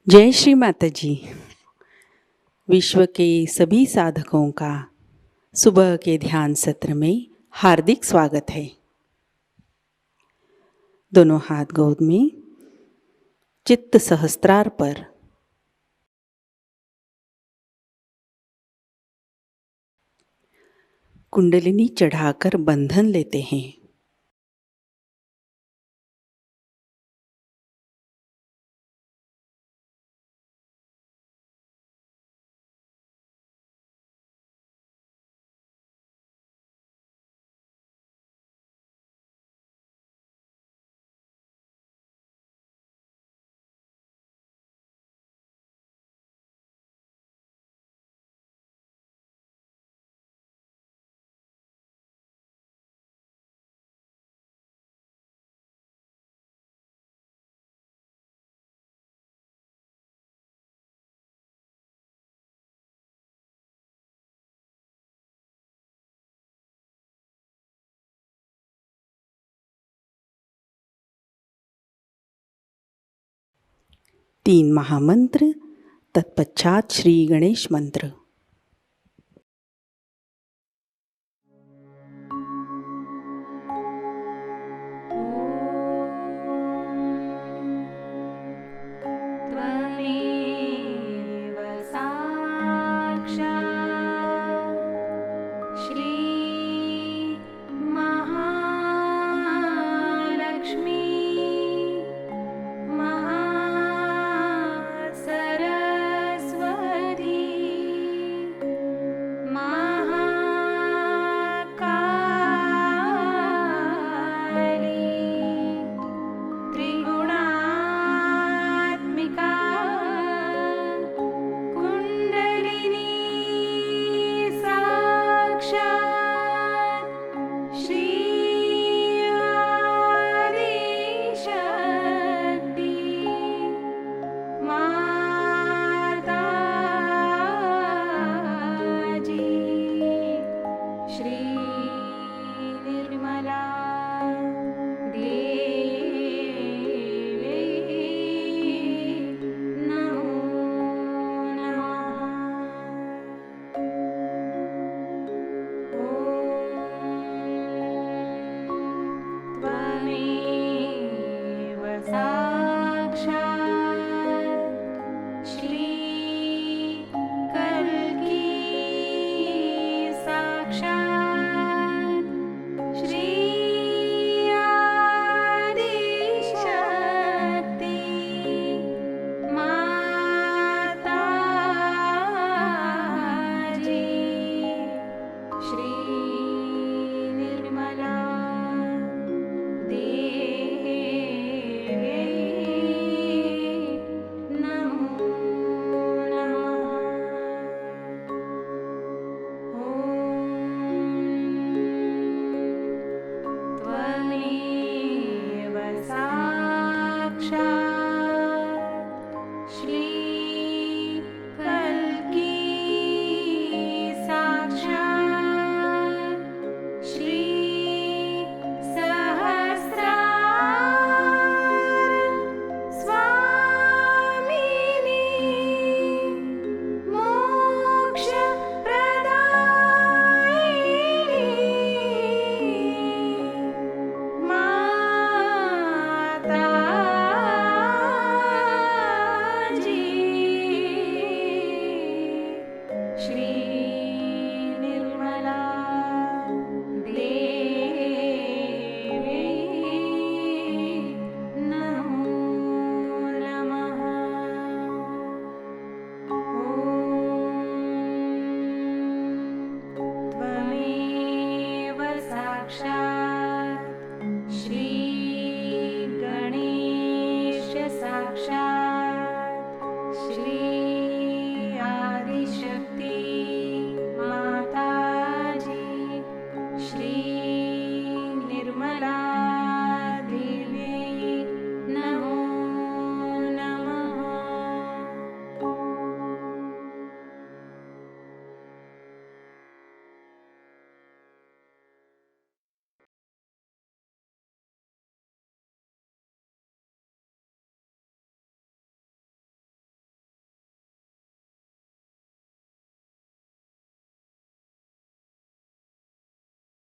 जय श्री माताजी। विश्व के सभी साधकों का सुबह के ध्यान सत्र में हार्दिक स्वागत है। दोनों हाथ गोद में, चित्त सहस्त्रार पर। कुंडलिनी चढ़ाकर बंधन लेते हैं। तीन महामंत्र, तत्पश्चात श्री गणेश मंत्र।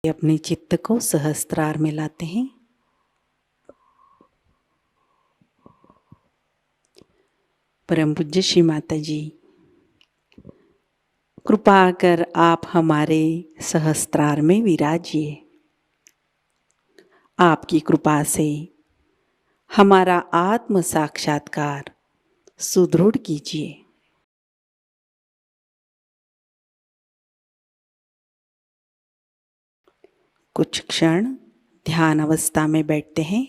अपने चित्त को सहस्त्रार में लाते हैं। परम पूज्य श्री माता जी, कृपा कर आप हमारे सहस्त्रार में विराजिए। आपकी कृपा से हमारा आत्म साक्षात्कार सुदृढ़ कीजिए। कुछ क्षण ध्यान अवस्था में बैठते हैं।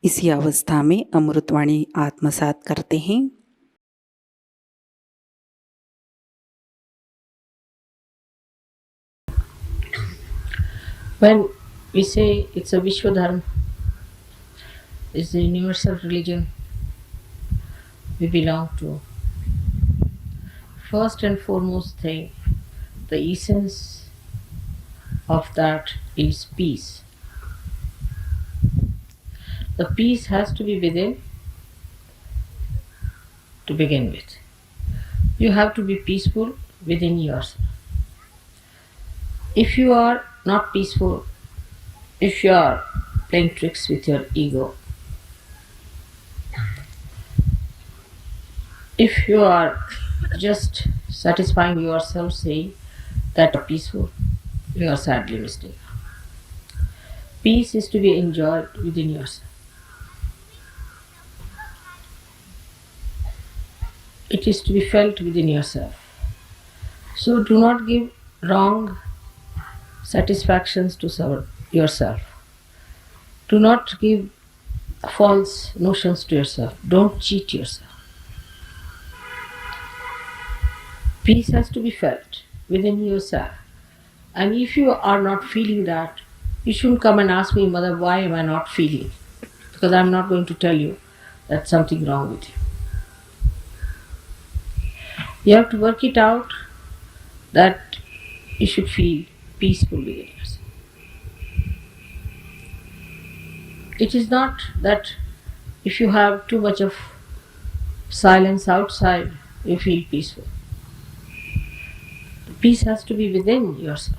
इसी अवस्था में अमृतवाणी आत्मसात करते हैं। When we say it's a Vishwa Dharma, it's a universal religion we belong to, first and foremost thing, the essence of that is peace. The peace has to be within to begin with. You have to be peaceful within yourself. If you are not peaceful, if you are playing tricks with your ego, if you are just satisfying yourself saying that you are peaceful, you are sadly mistaken. Peace is to be enjoyed within yourself. It is to be felt within yourself. So do not give wrong satisfactions to yourself. Do not give false notions to yourself. Don't cheat yourself. Peace has to be felt within yourself. And if you are not feeling that, you shouldn't come and ask me, Mother, why am I not feeling? Because I'm not going to tell you that's something wrong with you. You have to work it out that you should feel peaceful within yourself. It is not that if you have too much of silence outside, you feel peaceful. The peace has to be within yourself.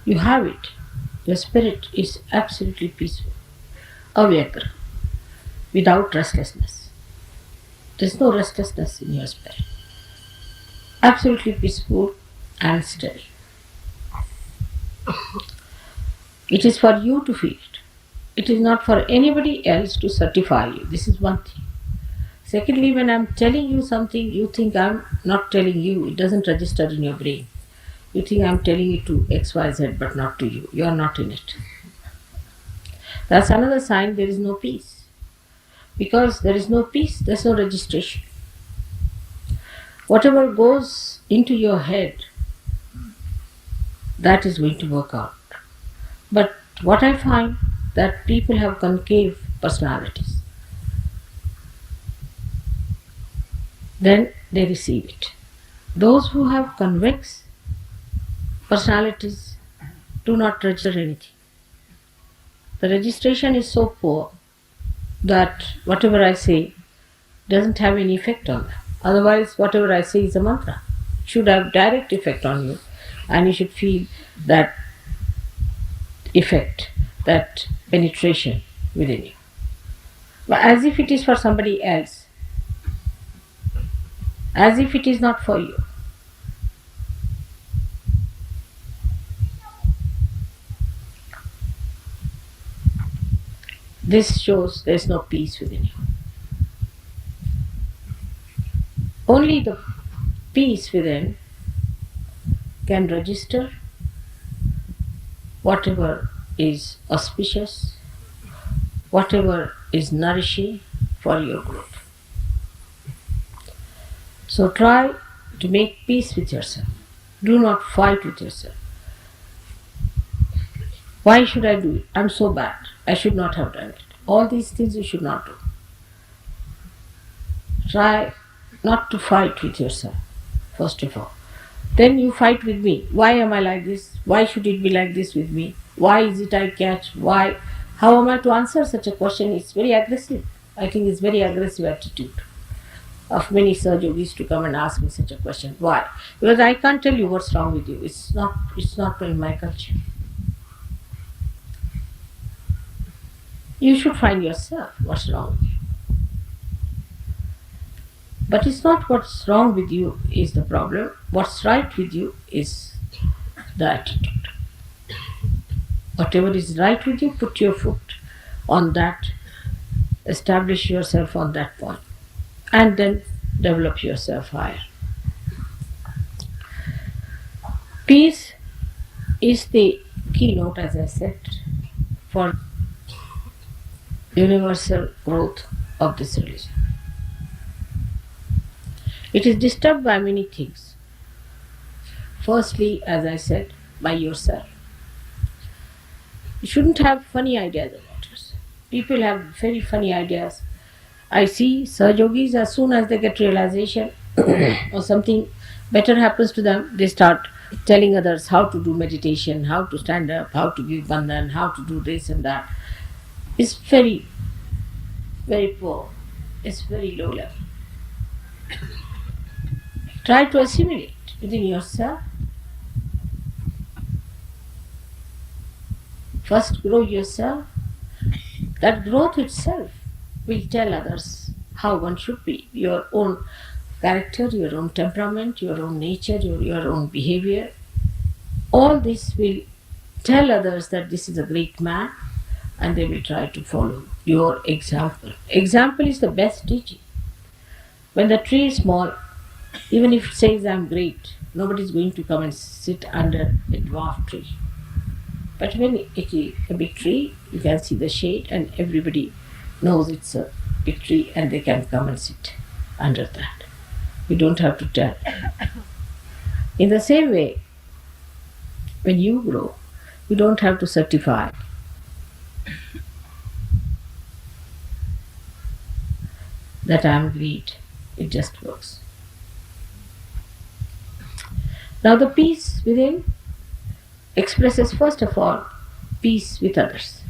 You have it. Your spirit is absolutely peaceful. Avyagra, without restlessness. There is no restlessness in your spirit. Absolutely peaceful and steady. It is for you to feel it. It is not for anybody else to certify you. This is one thing. Secondly, when I am telling you something, you think I am not telling you. It doesn't register in your brain. You think I am telling it to XYZ but not to you. You are not in it. That's another sign there is no peace. Because there is no peace, there is no registration. Whatever goes into your head, that is going to work out. But what I find that people have concave personalities. Then they receive it. Those who have convex personalities do not register anything. The registration is so poor that whatever I say doesn't have any effect on them. Otherwise, whatever I say is a mantra. It should have direct effect on you, and you should feel that effect, that penetration within you. But as if it is for somebody else, as if it is not for you. This shows there is no peace within you. Only the peace within can register whatever is auspicious, whatever is nourishing for your growth. So try to make peace with yourself. Do not fight with yourself. Why should I do it? I'm so bad. I should not have done it. All these things you should not do. Try not to fight with yourself, first of all. Then you fight with me. Why am I like this? Why should it be like this with me? Why is it I catch? Why? How am I to answer such a question? It's very aggressive. I think it's very aggressive attitude of many Sahajogis to come and ask me such a question. Why? Because I can't tell you what's wrong with you. It's not in my culture. You should find yourself what's wrong with you. But it's not what's wrong with you is the problem. What's right with you is the attitude. Whatever is right with you, put your foot on that, establish yourself on that point, and then develop yourself higher. Peace is the keynote, as I said, for universal growth of this religion. It is disturbed by many things. Firstly, as I said, by yourself. You shouldn't have funny ideas about yourself. People have very funny ideas. I see Sahajogis, as soon as they get realization or something better happens to them, they start telling others how to do meditation, how to stand up, how to give bandhan, how to do this and that. It's very, very poor. It's very low level. Try to assimilate within yourself. First grow yourself. That growth itself will tell others how one should be. Your own character, your own temperament, your own nature, your own behavior. All this will tell others that this is a great man, and they will try to follow your example. Example is the best teaching. When the tree is small, even if it says I'm great, Nobody is going to come and sit under a dwarf tree. But when it is a big tree, you can see the shade and everybody knows it's a big tree and they can come and sit under that. You don't have to tell. In the same way, when you grow, you don't have to certify. That I am great. It just works. Now the peace within expresses first of all peace with others.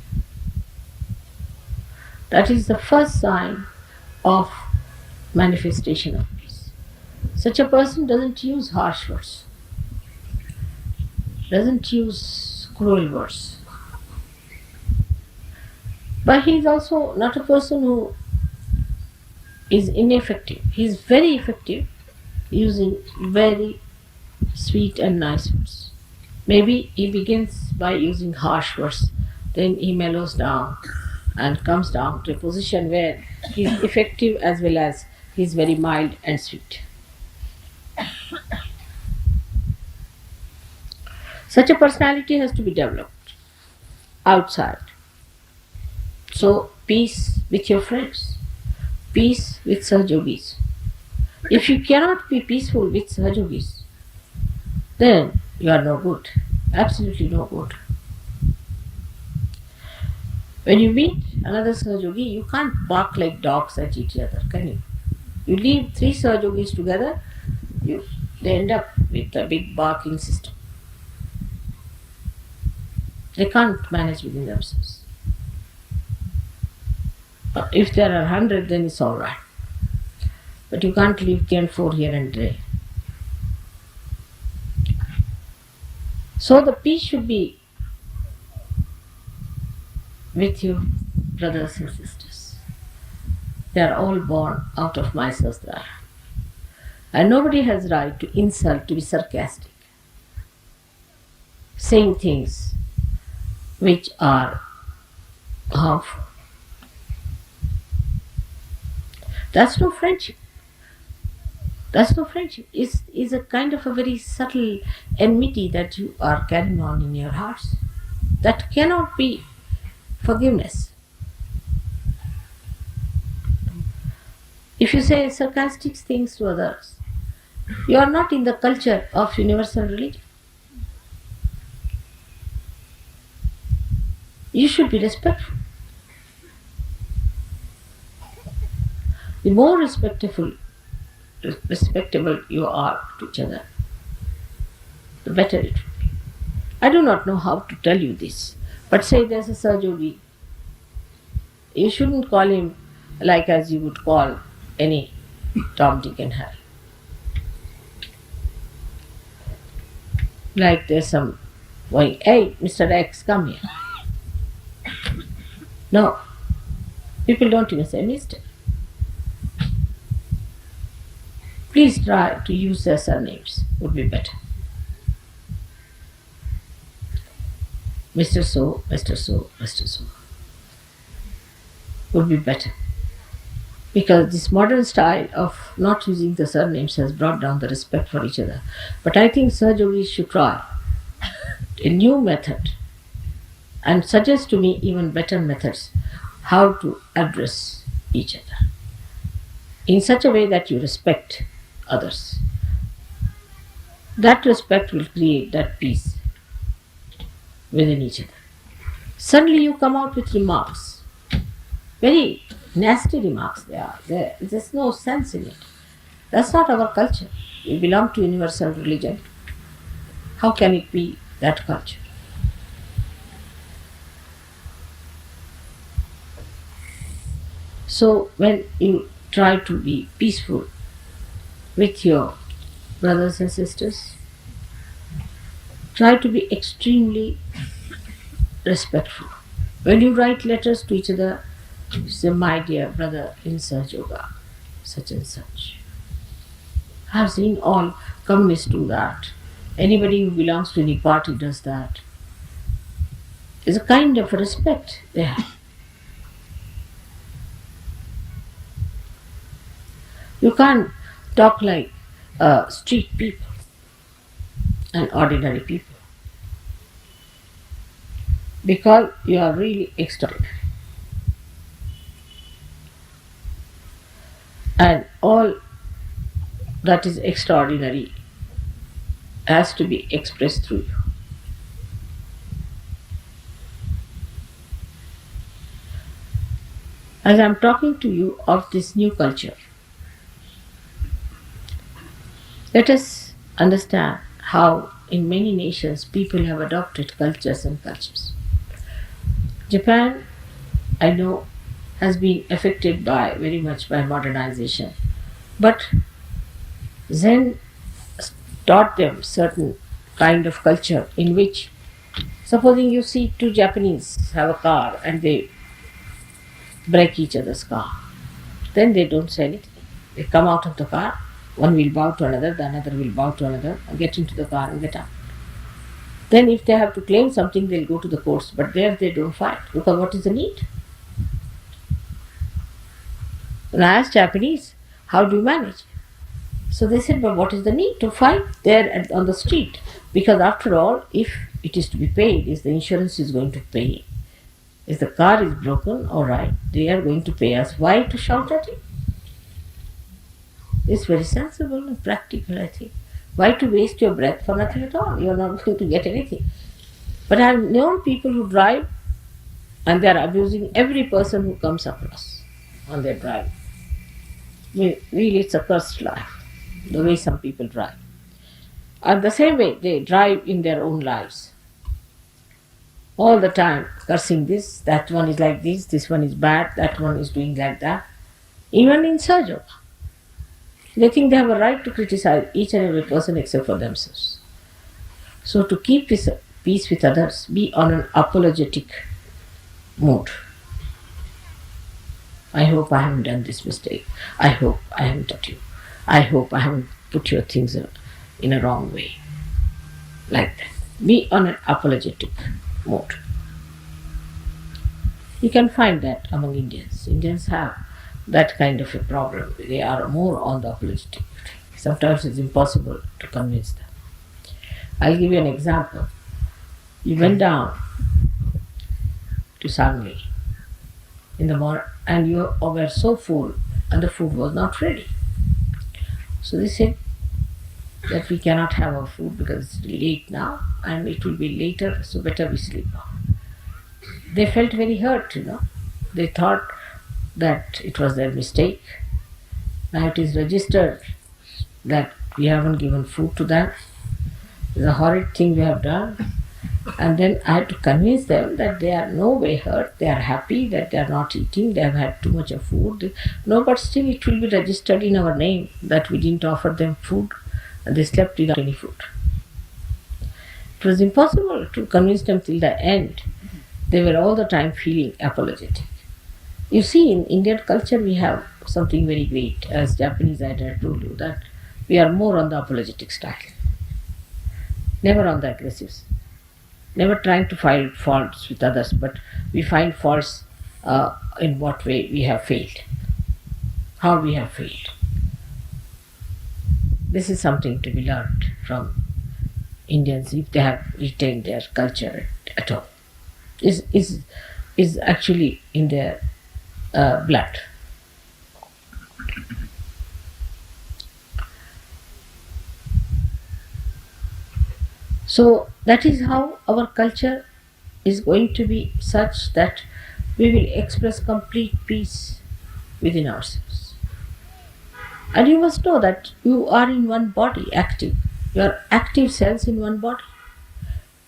That is the first sign of manifestation of peace. Such a person doesn't use harsh words, doesn't use cruel words. But he is also not a person who is ineffective. He is very effective using very sweet and nice words. Maybe he begins by using harsh words, then he mellows down and comes down to a position where he is effective as well as he is very mild and sweet. Such a personality has to be developed outside. So, peace with your friends, peace with Sahajogis. If you cannot be peaceful with Sahajogis, then you are no good, absolutely no good. When you meet another Sahajogi, you can't bark like dogs at each other, can you? You leave 3 Sahajogis together, they end up with a big barking system. They can't manage within themselves. But if there are 100, then it's all right. But you can't leave 3 and 4 here and there. So the peace should be with your brothers and sisters. They are all born out of my Sahasrara. And nobody has right to insult, to be sarcastic, saying things which are harmful. That's no friendship. That's no friendship. It's a kind of a very subtle enmity that you are carrying on in your hearts. That cannot be forgiveness. If you say sarcastic things to others, you are not in the culture of universal religion. You should be respectful. The more respectable you are to each other, the better it will be. I do not know how to tell you this, but say there's a Sahajogi. You shouldn't call him like as you would call any Tom, Dick and Harry. Like there's some going, hey, Mr. X, come here. No, people don't even say Mr. Please try to use their surnames, would be better. Mr. So, Mr. So, Mr. So would be better. Because this modern style of not using the surnames has brought down the respect for each other. But I think Sahajogis should try a new method and suggest to me even better methods how to address each other in such a way that you respect others. That respect will create that peace within each other. Suddenly you come out with remarks, very nasty remarks they are. There's no sense in it. That's not our culture. We belong to universal religion. How can it be that culture? So when you try to be peaceful with your brothers and sisters, try to be extremely respectful. When you write letters to each other, you say, my dear brother in Sahajayoga, such and such. I have seen all communists do that. Anybody who belongs to any party does that. It's a kind of respect they have. You can't talk like street people. and ordinary people. Because you are really extraordinary. And all that is extraordinary has to be expressed through you. As I am talking to you of this new culture, let us understand how in many nations people have adopted cultures and cultures. Japan, I know, has been affected by very much by modernization, but Zen taught them certain kind of culture in which, supposing you see two Japanese have a car and they break each other's car, then they don't say anything. They come out of the car, one will bow to another, the another will bow to another, and get into the car and get out. Then if they have to claim something, they'll go to the courts, but there they don't fight, because what is the need? When I asked Japanese, how do you manage? So they said, but what is the need to fight there on the street? Because after all, if it is to be paid, if the insurance is going to pay, if the car is broken, all right, they are going to pay us. Why to shout at it? It's very sensible and practical, I think. Why to waste your breath for nothing at all? You're not going to get anything. But I've known people who drive and they're abusing every person who comes across on their drive. Really, it's a cursed life, the way some people drive. And the same way they drive in their own lives. All the time cursing this, that one is like this one is bad, that one is doing like that. Even in Sahajayoga. They think they have a right to criticize each and every person except for themselves. So to keep peace with others, be on an apologetic mode. I hope I haven't done this mistake. I hope I haven't taught you. I hope I haven't put your things in a wrong way. Like that. Be on an apologetic mode. You can find that among Indians. Indians have that kind of a problem. They are more on the apologetic. Sometimes it's impossible to convince them. I'll give you an example. You went down to Sangli in the morning and you were so full and the food was not ready. So they said that we cannot have our food because it's late now and it will be later, so better we sleep now. They felt very hurt, They thought that it was their mistake. Now it is registered that we haven't given food to them. It's a horrid thing we have done. And then I had to convince them that they are no way hurt, they are happy that they are not eating, they have had too much of food. No, but still it will be registered in our name that we didn't offer them food and they slept without any food. It was impossible to convince them till the end. They were all the time feeling apologetic. You see, in Indian culture we have something very great. As Japanese, I had told you that we are more on the apologetic style. Never on the aggressive. Never trying to find faults with others, but we find faults in what way we have failed. How we have failed. This is something to be learned from Indians if they have retained their culture at all. Is actually in their blood. So that is how our culture is going to be such that we will express complete peace within ourselves. And you must know that you are in one body, active. You are active cells in one body.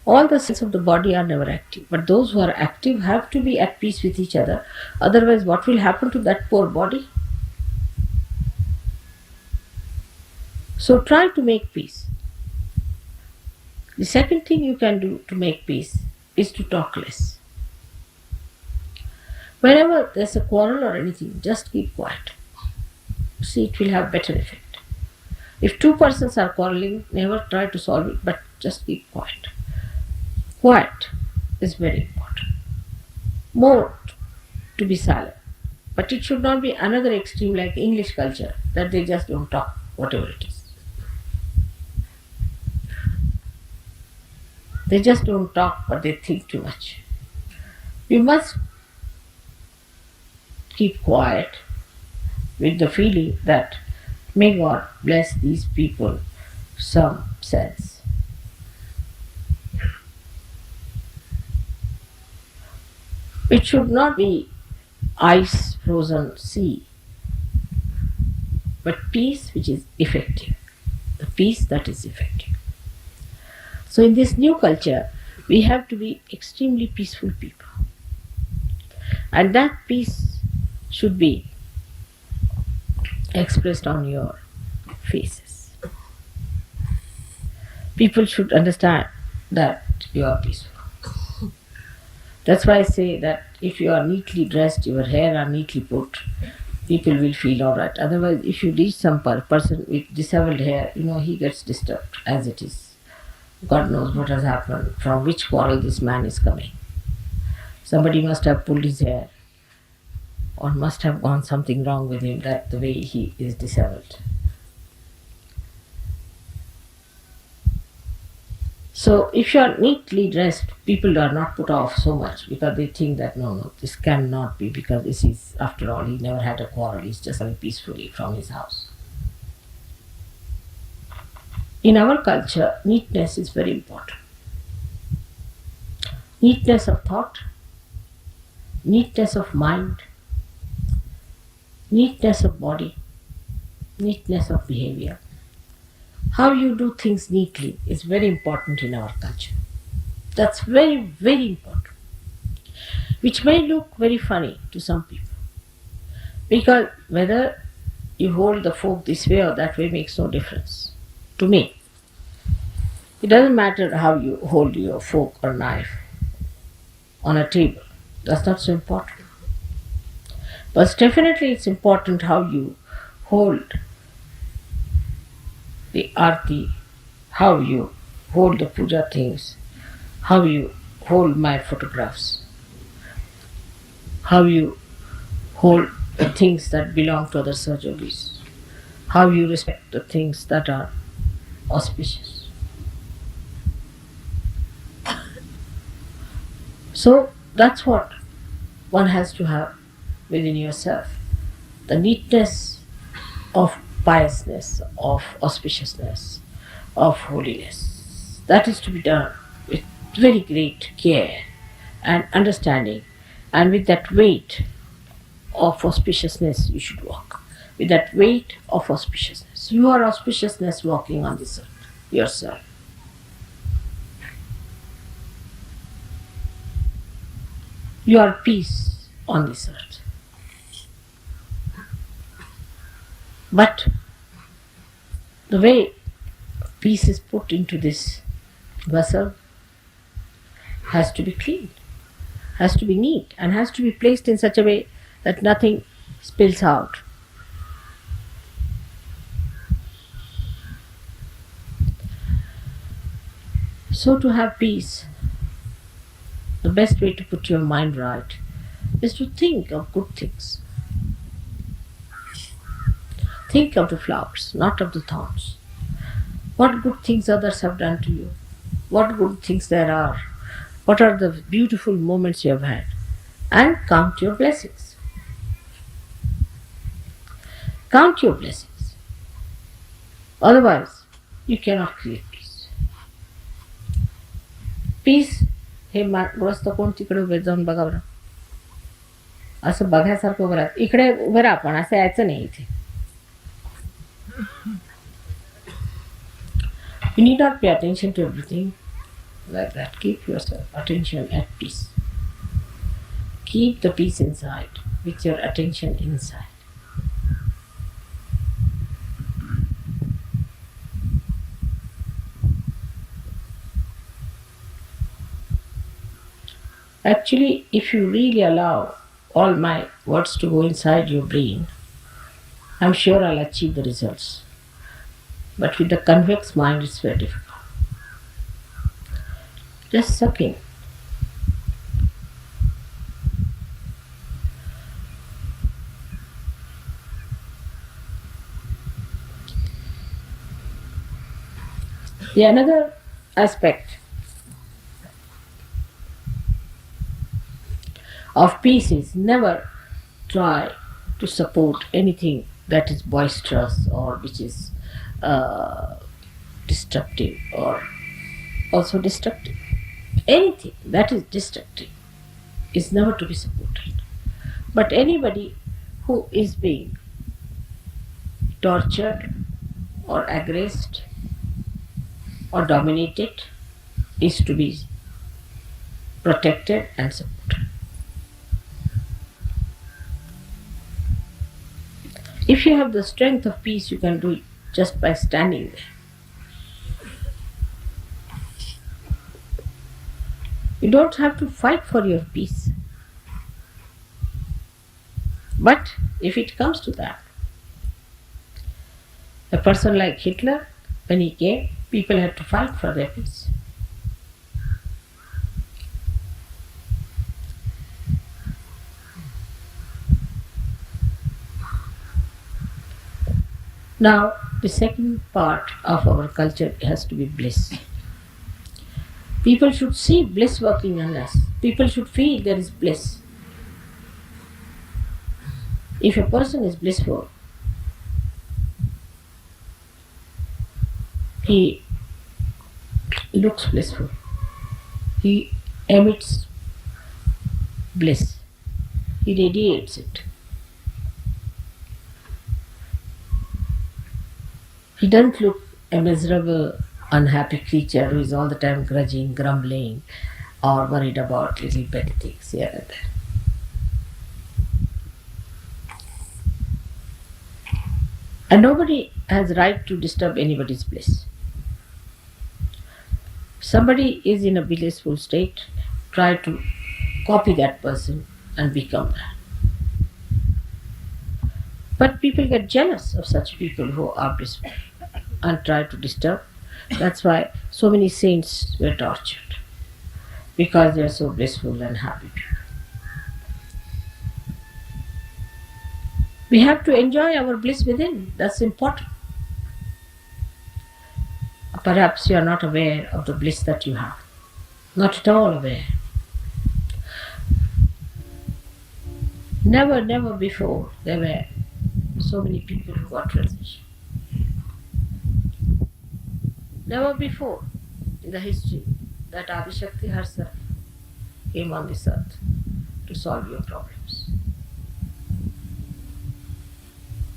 All the cells of the body are never active, but those who are active have to be at peace with each other. Otherwise, what will happen to that poor body? So try to make peace. The second thing you can do to make peace is to talk less. Whenever there's a quarrel or anything, just keep quiet. See, it will have better effect. If two persons are quarreling, never try to solve it, but just keep quiet. Quiet is very important. More to be silent. But it should not be another extreme like English culture, that they just don't talk, whatever it is. They just don't talk, but they think too much. You must keep quiet with the feeling that may God bless these people some sense. It should not be ice frozen sea, but peace which is effective. The peace that is effective. So in this new culture, we have to be extremely peaceful people. And that peace should be expressed on your faces. People should understand that you are peaceful. That's why I say that if you are neatly dressed, your hair are neatly put, people will feel alright. Otherwise, if you reach some person with disheveled hair, he gets disturbed as it is. God knows what has happened, from which quarrel this man is coming. Somebody must have pulled his hair, or must have gone something wrong with him, that the way he is disheveled. So if you are neatly dressed, people are not put off so much because they think that no, this cannot be, because this is, after all, he never had a quarrel, he's just living peacefully from his house. In our culture, neatness is very important. Neatness of thought, neatness of mind, neatness of body, neatness of behavior. How you do things neatly is very important in our culture. That's very, very important. Which may look very funny to some people. Because whether you hold the fork this way or that way makes no difference to me. It doesn't matter how you hold your fork or knife on a table. That's not so important. But definitely it's important how you hold the arti, how you hold the puja things, how you hold my photographs, how you hold the things that belong to other Sahajogis, how you respect the things that are auspicious. So that's what one has to have within yourself. The neatness of piousness, of auspiciousness, of holiness. That is to be done with very great care and understanding, and with that weight of auspiciousness you should walk. With that weight of auspiciousness. You are auspiciousness walking on this earth yourself. You are peace on this earth. But the way peace is put into this vessel has to be clean, has to be neat, and has to be placed in such a way that nothing spills out. So to have peace, the best way to put your mind right is to think of good things. Think of the flowers, not of the thorns. What good things others have done to you? What good things there are? What are the beautiful moments you have had? And count your blessings. Count your blessings. Otherwise, you cannot create peace. Peace, हे ग्रस्त कोण तिकडे उभे जाऊन बघा बरं. असं बघायसारखं उभं राहत. इकडे उभं राहा, पण असं यायचं नाही इथे. You need not pay attention to everything like that. Keep yourself attention at peace. Keep the peace inside with your attention inside. Actually, if you really allow all my words to go inside your brain, I'm sure I'll achieve the results. But with the convex mind, it's very difficult. Just suck in. The another aspect of peace is never try to support anything that is boisterous or which is destructive or also destructive. Anything that is destructive is never to be supported. But anybody who is being tortured or aggressed or dominated is to be protected and supported. If you have the strength of peace, you can do it just by standing there. You don't have to fight for your peace. But if it comes to that, a person like Hitler, when he came, people had to fight for their peace. Now, the second part of our culture has to be bliss. People should see bliss working on us. People should feel there is bliss. If a person is blissful, he looks blissful. He emits bliss. He radiates it. He doesn't look a miserable, unhappy creature who is all the time grudging, grumbling, or worried about little petty things here and there. And nobody has right to disturb anybody's bliss. Somebody is in a blissful state, try to copy that person and become that. But people get jealous of such people who are blissful and try to disturb. That's why so many saints were tortured, because they are so blissful and happy people. We have to enjoy our bliss within. That's important. Perhaps you are not aware of the bliss that you have. Not at all aware. Never before there were so many people who got realization. Never before in the history that Adishakti herself came on this earth to solve your problems.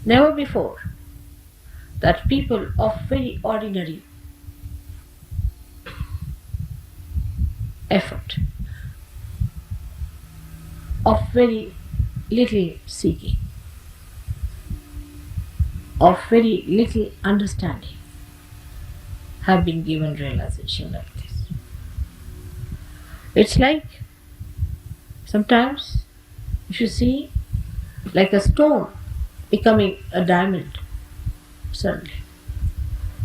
Never before that people of very ordinary effort, of very little seeking, of very little understanding, have been given realization like this. It's like sometimes if you see like a stone becoming a diamond suddenly.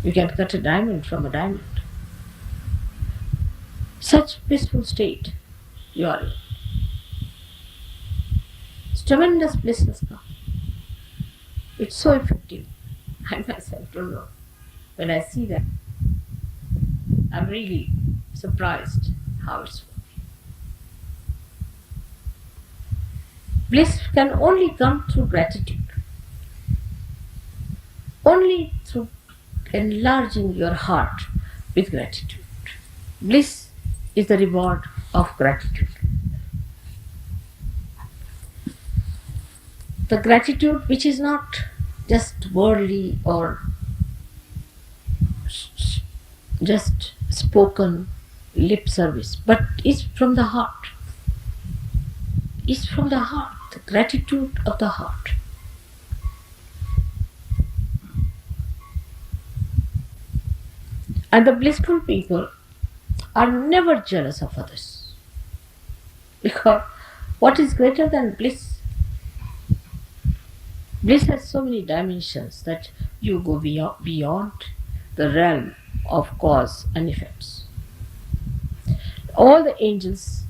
You can cut a diamond from a diamond. Such peaceful state you are in. It's tremendous bliss has come. It's so effective. I myself don't know. When I see that, I'm really surprised how it's working. Bliss can only come through gratitude. Only through enlarging your heart with gratitude. Bliss is the reward of gratitude. The gratitude which is not just worldly or just spoken lip service, but is from the heart. Is from the heart, the gratitude of the heart. And the blissful people are never jealous of others. Because what is greater than bliss? Bliss has so many dimensions that you go beyond the realm of cause and effects. All the angels,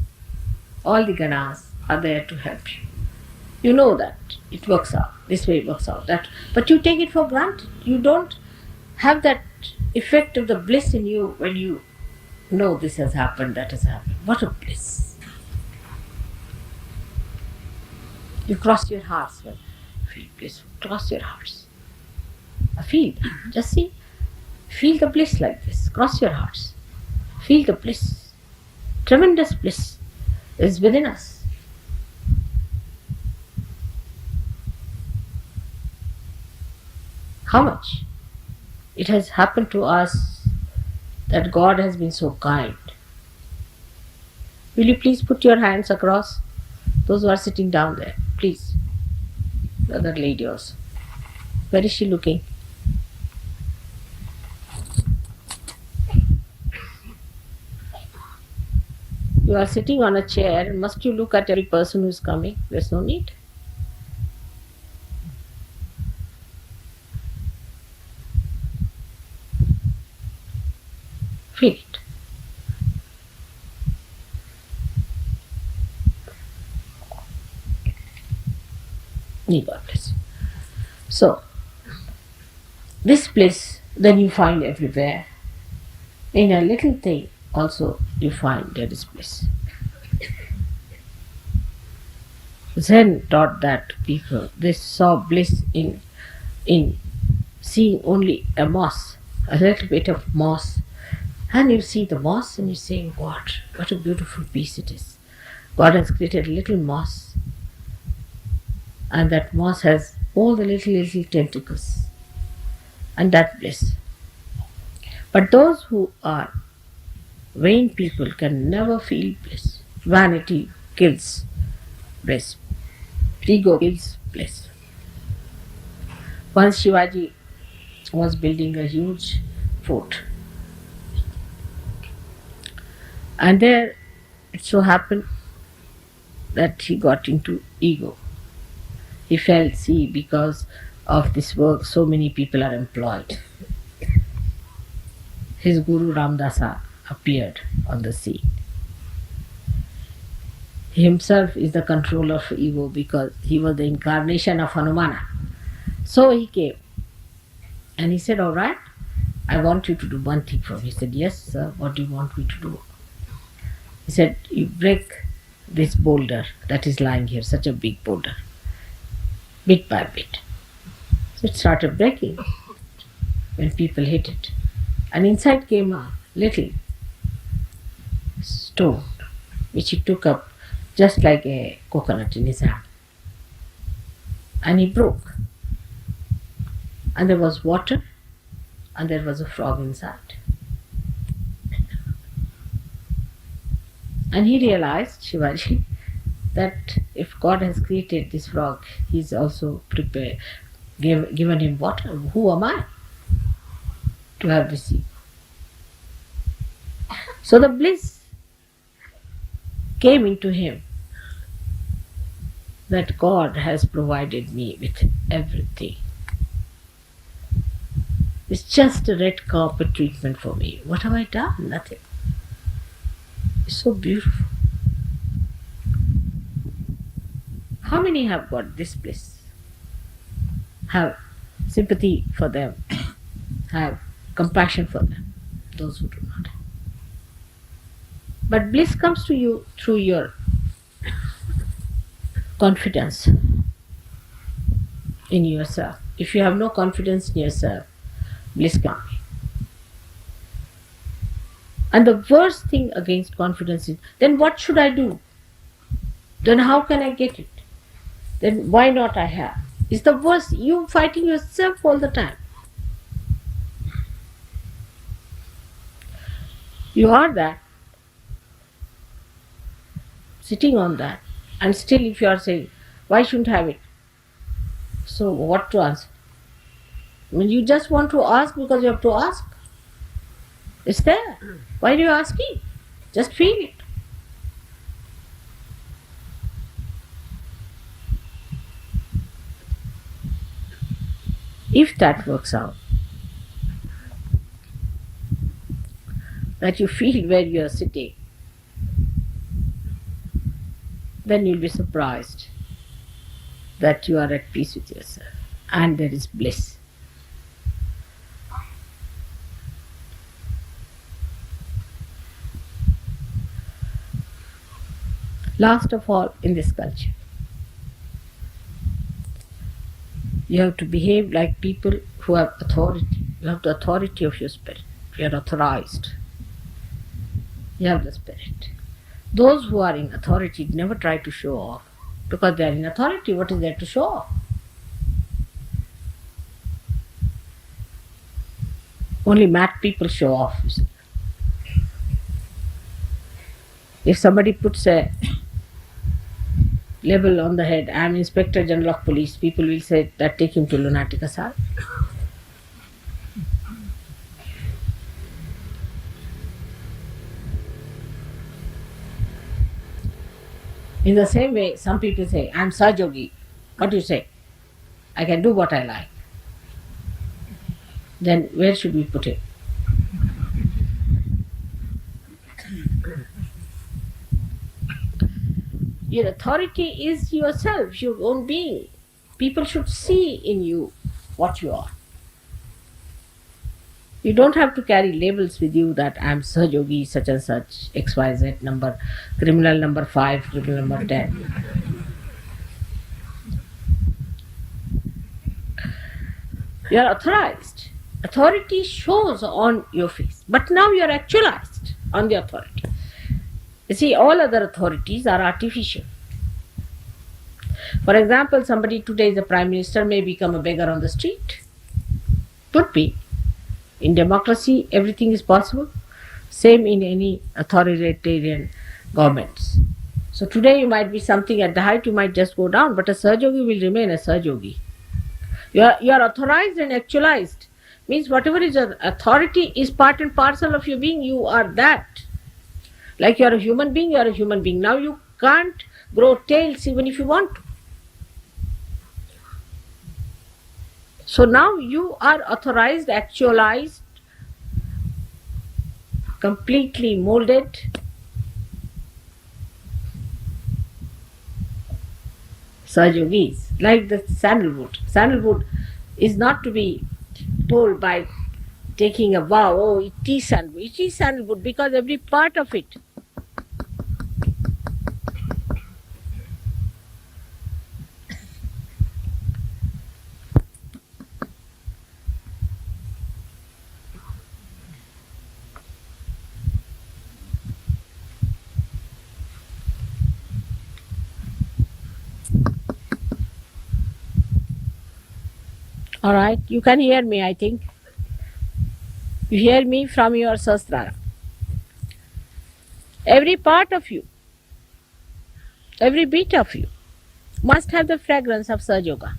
all the ganas are there to help you. You know that it works out, this way it works out, that, but you take it for granted. You don't have that effect of the bliss in you when you know this has happened, that has happened. What a bliss! You cross your hearts. Well, feel blissful. Cross your hearts. Feel. Just see. Feel the bliss like this. Cross your hearts. Feel the bliss. Tremendous bliss is within us. How much it has happened to us that God has been so kind. Will you please put your hands across? Those who are sitting down there, please. The other lady also. Where is she looking? You are sitting on a chair. Must you look at every person who is coming? There's no need. Feel it. May God bless you. So, this bliss then you find everywhere. In a little thing also you find there is bliss. Zen taught that people, they saw bliss in seeing only a moss, a little bit of moss. And you see the moss and you say, what a beautiful piece it is. God has created a little moss, and that moss has all the little tentacles, and that bliss. But those who are vain people can never feel bliss. Vanity kills bliss. Ego kills bliss. Once Shivaji was building a huge fort, and there it so happened that he got into ego. He felt, see, because of this work so many people are employed. His Guru Ramdasa appeared on the scene. He himself is the controller of ego because he was the incarnation of Hanumana. So he came and he said, all right, I want you to do one thing for me. He said, yes, sir, what do you want me to do? He said, you break this boulder that is lying here, such a big boulder, bit by bit. So it started breaking when people hit it. And inside came a little stone, which he took up just like a coconut in his hand. And he broke. And there was water, and there was a frog inside. And he realized, Shivaji, that if God has created this frog, He's also given him water. Who am I to have received? So the bliss came into him that God has provided me with everything. It's just a red carpet treatment for me. What have I done? Nothing. It's so beautiful. How many have got this bliss? Have sympathy for them, have compassion for them, those who do not have. But bliss comes to you through your confidence in yourself. If you have no confidence in yourself, bliss can't be. And the worst thing against confidence is, then what should I do? Then how can I get it? Then why not I have? It's the worst. You fighting yourself all the time. You are that, sitting on that, and still if you are saying, why shouldn't I have it? So what to answer? I mean, you just want to ask because you have to ask. It's there. Why are you asking? Just feel it. If that works out, that you feel where you are sitting, then you'll be surprised that you are at peace with yourself and there is bliss. Last of all, in this culture, You have to behave like people who have authority. You have the authority of your spirit. You are authorized. You have the spirit. Those who are in authority never try to show off. Because they are in authority, what is there to show off? Only mad people show off. If somebody puts a label on the head, I am Inspector General of Police, people will say that take him to lunatic asylum. In the same way, some people say, I am Sahajayogi. What do you say? I can do what I like. Then where should we put it? Your authority is yourself, your own being. People should see in you what you are. You don't have to carry labels with you that I am Sahajayogi, such and such, XYZ number, criminal number 5, criminal number 10. You are authorized. Authority shows on your face. But now you are actualized on the authority. You see, all other authorities are artificial. For example, somebody today is a prime minister may become a beggar on the street. Could be. In democracy, everything is possible. Same in any authoritarian governments. So today you might be something at the height, you might just go down, but a Sahajayogi will remain a Sahajayogi. You are authorized and actualized. Means whatever is your authority is part and parcel of your being, you are that. Like you are a human being, you are a human being. Now you can't grow tails even if you want to. So now you are authorized, actualized, completely molded. Sahajogis, like the sandalwood. Sandalwood is not to be told by taking a vow, oh, it is sandalwood. It is sandalwood because every part of it. All right, you can hear me, I think. You hear me from your Sahasrara. Every part of you, every bit of you must have the fragrance of Sahajayoga.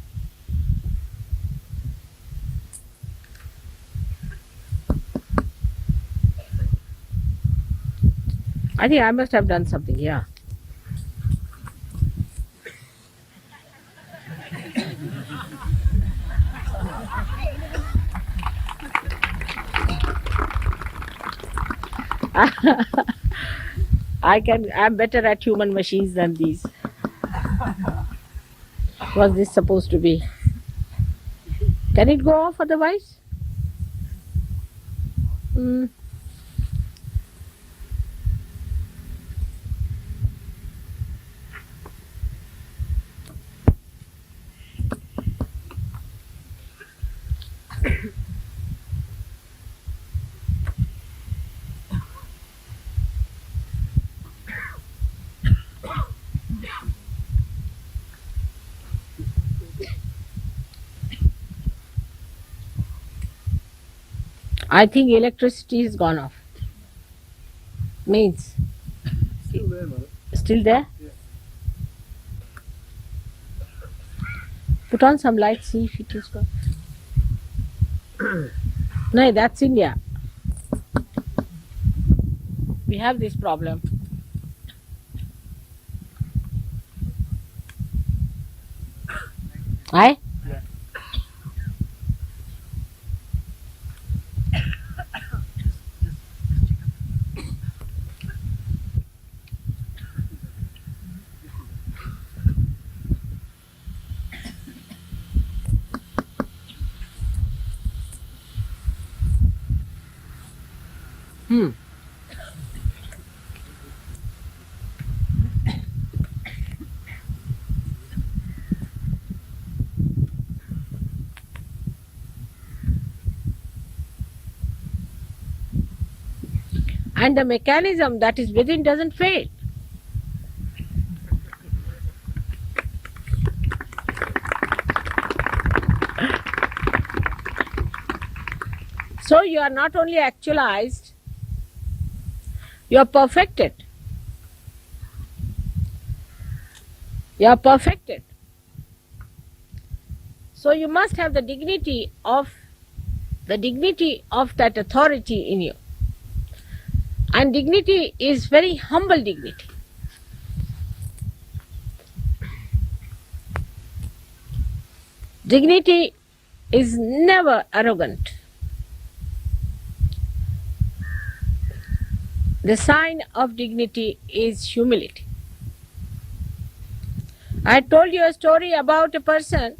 I think I must have done something, yeah. I'm better at human machines than these. Was this supposed to be? Can it go off otherwise? Mm. I think electricity is gone off. Means Still there, Mother. still there? Yeah. Put on some light, see if it is gone. No, that's India. We have this problem. Aye? Yeah. Hmm. and the mechanism that is within doesn't fade. So you are not only actualized, you are perfected. You are perfected. So you must have the dignity of that authority in you. And dignity is very humble dignity. Dignity is never arrogant. The sign of dignity is humility. I told you a story about a person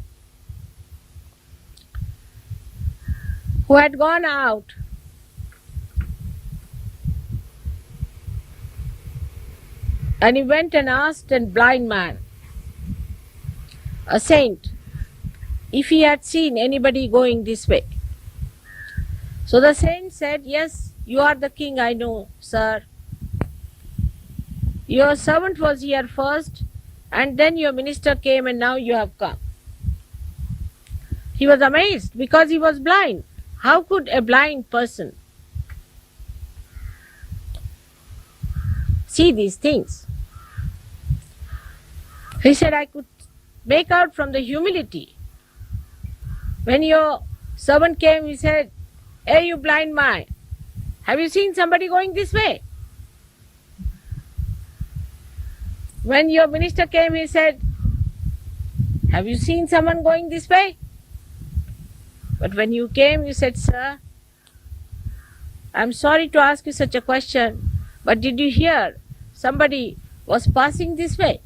who had gone out and he went and asked a blind man, a saint, if he had seen anybody going this way. So the saint said, yes, you are the king, I know, sir. Your servant was here first, and then your minister came, and now you have come. He was amazed because he was blind. How could a blind person see these things? He said, I could make out from the humility. When your servant came, he said, hey, you blind man, have you seen somebody going this way? When your minister came, he said, have you seen someone going this way? But when you came, you said, sir, I'm sorry to ask you such a question, but did you hear somebody was passing this way?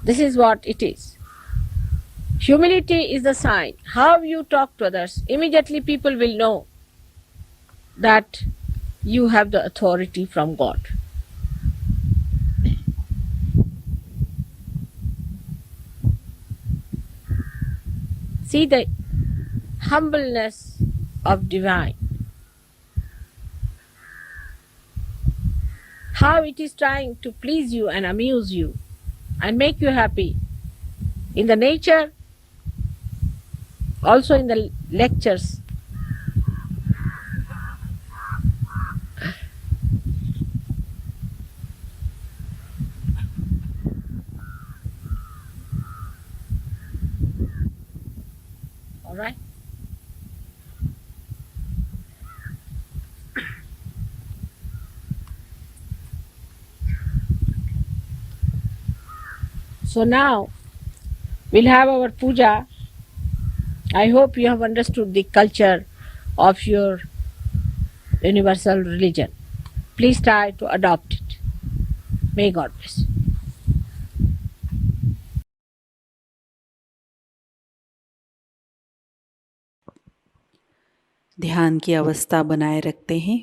This is what it is. Humility is the sign. How you talk to others, immediately people will know that you have the authority from God. See the humbleness of divine. How it is trying to please you and amuse you and make you happy. In the nature, also in the lectures. All right? So now we'll have our puja. I hope you have understood the culture of your universal religion. Please try to adopt it. May God bless you. ध्यान की अवस्था बनाए रखते हैं।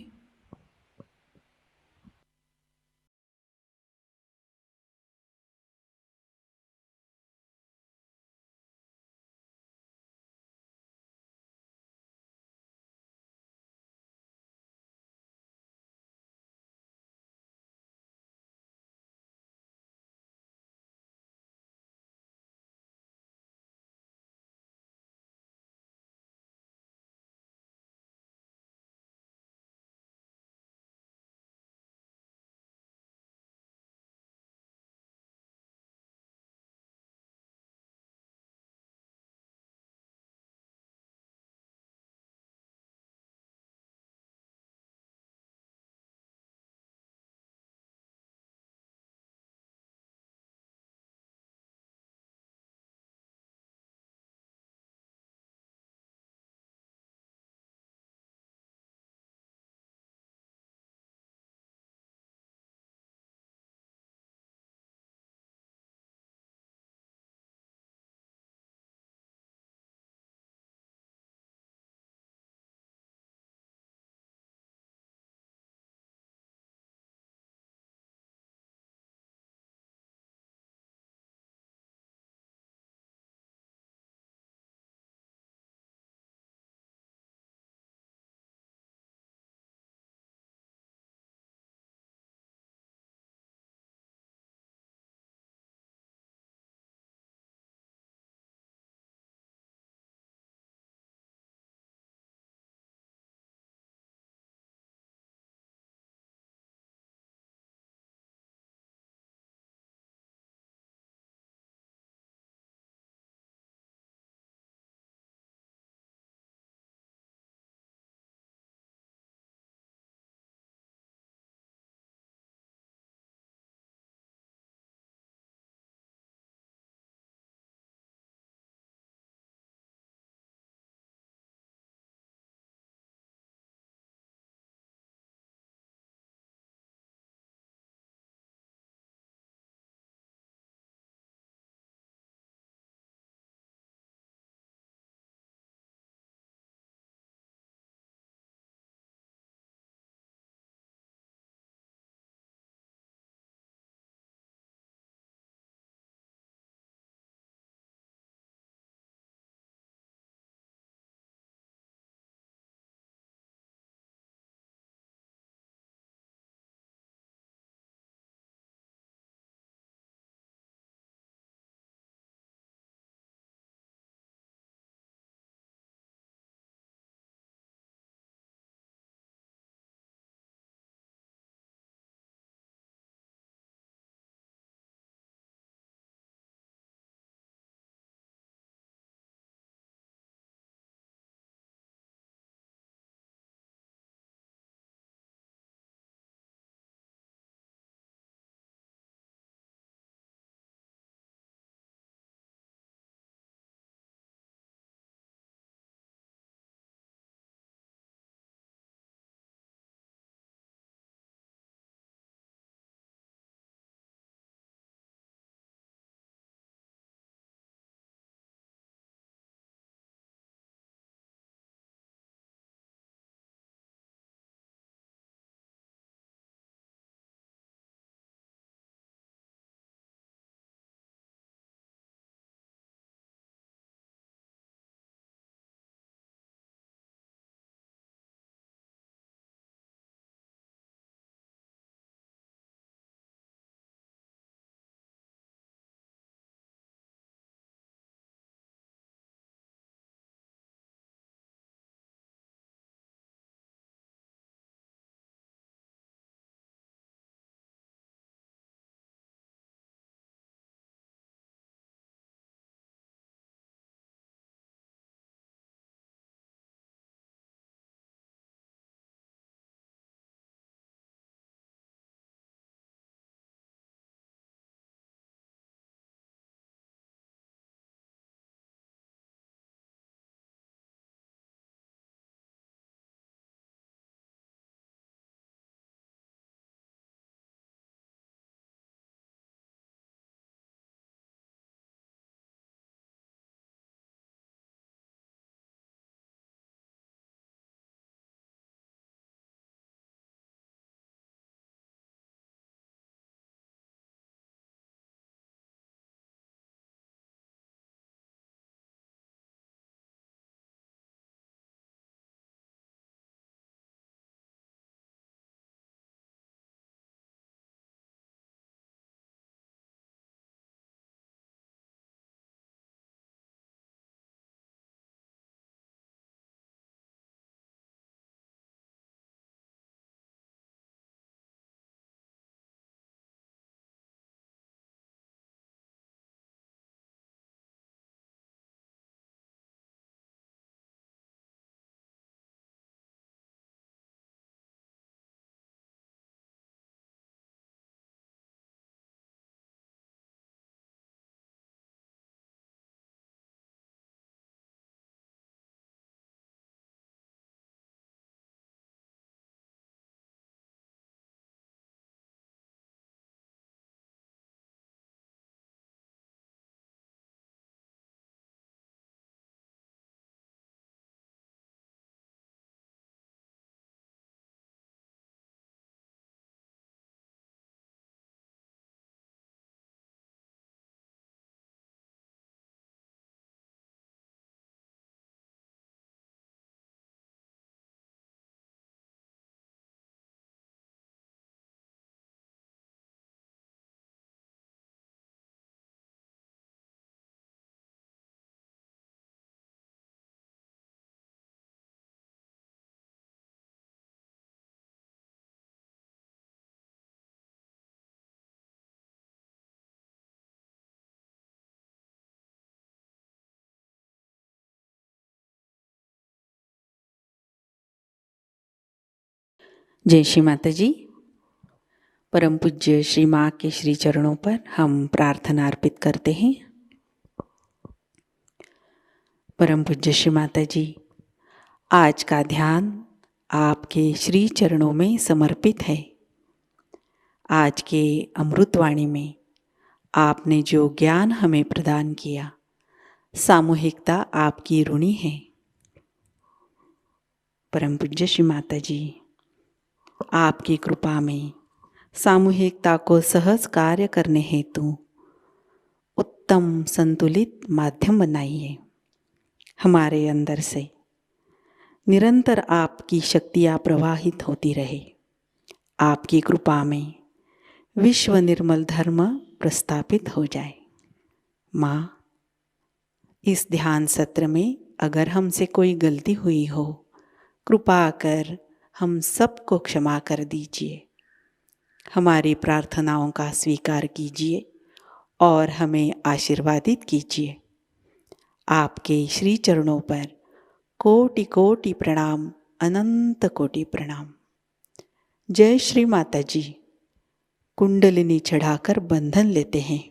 जय श्री माता जी। परम पूज्य श्री माँ के श्री चरणों पर हम प्रार्थना अर्पित करते हैं। परम पूज्य श्री माता जी, आज का ध्यान आपके श्री चरणों में समर्पित है। आज के अमृतवाणी में आपने जो ज्ञान हमें प्रदान किया, सामूहिकता आपकी ऋणी है। परम पूज्य श्री माता जी, आपकी कृपा में सामूहिकता को सहज कार्य करने हेतु उत्तम संतुलित माध्यम बनाइए। हमारे अंदर से निरंतर आपकी शक्तियाँ प्रवाहित होती रहे। आपकी कृपा में विश्व निर्मल धर्म प्रस्थापित हो जाए। माँ, इस ध्यान सत्र में अगर हमसे कोई गलती हुई हो, कृपा कर हम सबको क्षमा कर दीजिए। हमारी प्रार्थनाओं का स्वीकार कीजिए और हमें आशीर्वादित कीजिए। आपके श्री चरणों पर कोटि कोटि प्रणाम, अनंत कोटि प्रणाम। जय श्री माता जी। कुंडलिनी चढ़ाकर बंधन लेते हैं।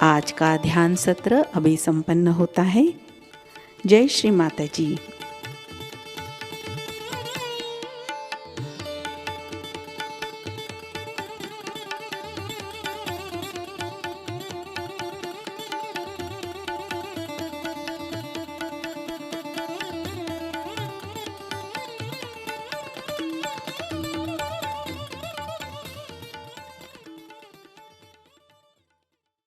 आज का ध्यान सत्र अभी संपन्न होता है। जय श्री माता जी।